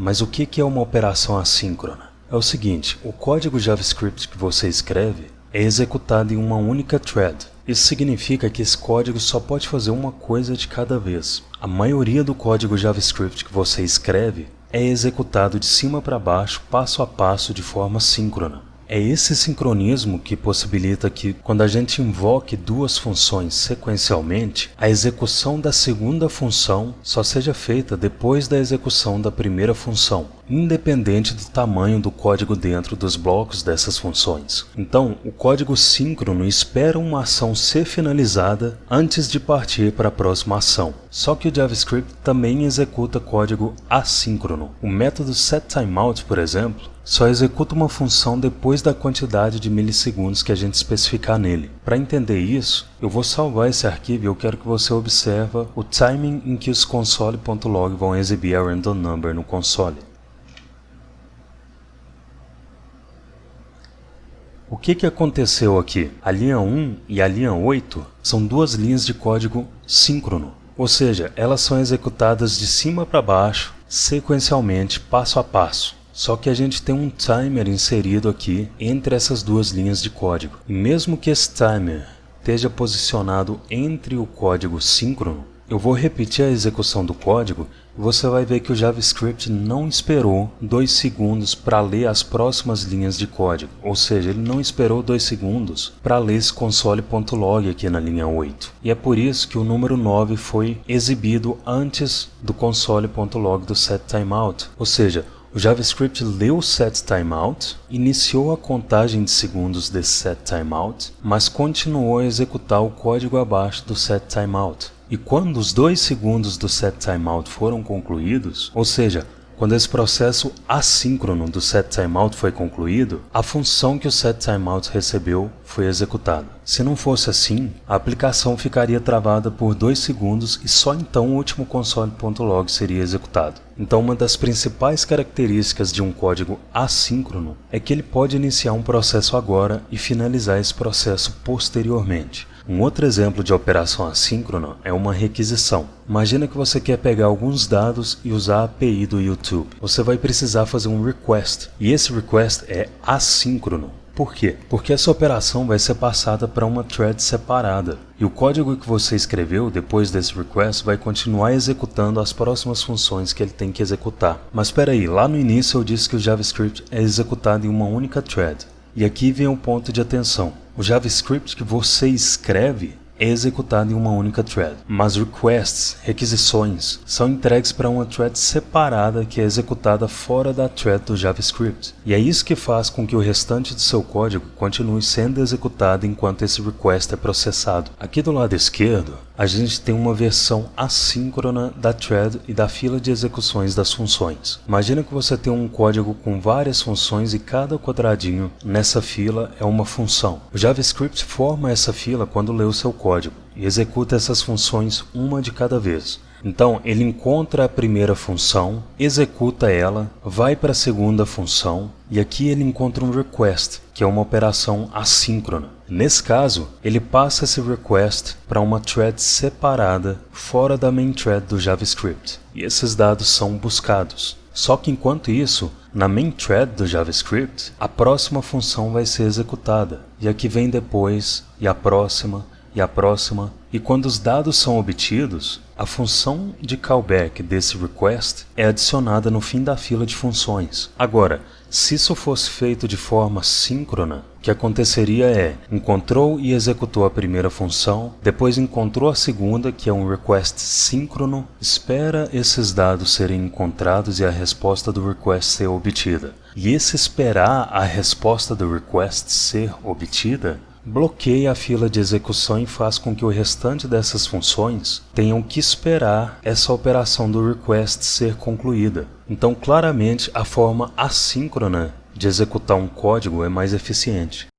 Mas o que é uma operação assíncrona? É o seguinte, o código JavaScript que você escreve é executado em uma única thread. Isso significa que esse código só pode fazer uma coisa de cada vez. A maioria do código JavaScript que você escreve é executado de cima para baixo, passo a passo, de forma síncrona. É esse sincronismo que possibilita que, quando a gente invoque duas funções sequencialmente, a execução da segunda função só seja feita depois da execução da primeira função, independente do tamanho do código dentro dos blocos dessas funções. Então, o código síncrono espera uma ação ser finalizada antes de partir para a próxima ação. Só que o JavaScript também executa código assíncrono. O método setTimeout, por exemplo, só executa uma função depois da quantidade de milissegundos que a gente especificar nele. Para entender isso, eu vou salvar esse arquivo e eu quero que você observe o timing em que os console.log vão exibir a random number no console. O que aconteceu aqui? A linha 1 e a linha 8 são duas linhas de código síncrono, ou seja, elas são executadas de cima para baixo, sequencialmente, passo a passo. Só que a gente tem um timer inserido aqui entre essas duas linhas de código. E mesmo que esse timer esteja posicionado entre o código síncrono, eu vou repetir a execução do código e você vai ver que o JavaScript não esperou 2 segundos para ler as próximas linhas de código. Ou seja, ele não esperou 2 segundos para ler esse console.log aqui na linha 8. E é por isso que o número 9 foi exibido antes do console.log do setTimeout. Ou seja, o JavaScript leu o setTimeout, iniciou a contagem de segundos desse setTimeout, mas continuou a executar o código abaixo do setTimeout. E quando os 2 segundos do setTimeout foram concluídos, ou seja, quando esse processo assíncrono do setTimeout foi concluído, a função que o setTimeout recebeu foi executada. Se não fosse assim, a aplicação ficaria travada por 2 segundos e só então o último console.log seria executado. Então, uma das principais características de um código assíncrono é que ele pode iniciar um processo agora e finalizar esse processo posteriormente. Um outro exemplo de operação assíncrona é uma requisição. Imagina que você quer pegar alguns dados e usar a API do YouTube. Você vai precisar fazer um request, e esse request é assíncrono. Por quê? Porque essa operação vai ser passada para uma thread separada. E o código que você escreveu depois desse request vai continuar executando as próximas funções que ele tem que executar. Mas espera aí, lá no início eu disse que o JavaScript é executado em uma única thread. E aqui vem um ponto de atenção. O JavaScript que você escreve é executado em uma única thread, mas requests, requisições, são entregues para uma thread separada que é executada fora da thread do JavaScript. E é isso que faz com que o restante do seu código continue sendo executado enquanto esse request é processado. Aqui do lado esquerdo, a gente tem uma versão assíncrona da thread e da fila de execuções das funções. Imagina que você tem um código com várias funções e cada quadradinho nessa fila é uma função. O JavaScript forma essa fila quando lê o seu código e executa essas funções uma de cada vez. Então, ele encontra a primeira função, executa ela, vai para a segunda função e aqui ele encontra um request, que é uma operação assíncrona. Nesse caso, ele passa esse request para uma thread separada fora da main thread do JavaScript e esses dados são buscados. Só que enquanto isso, na main thread do JavaScript, a próxima função vai ser executada e aqui vem depois e a próxima. E quando os dados são obtidos, a função de callback desse request é adicionada no fim da fila de funções. Agora, se isso fosse feito de forma síncrona, o que aconteceria é, encontrou e executou a primeira função, depois encontrou a segunda, que é um request síncrono, espera esses dados serem encontrados e a resposta do request ser obtida. E esse esperar a resposta do request ser obtida bloqueia a fila de execução e faz com que o restante dessas funções tenham que esperar essa operação do request ser concluída. Então, claramente, a forma assíncrona de executar um código é mais eficiente.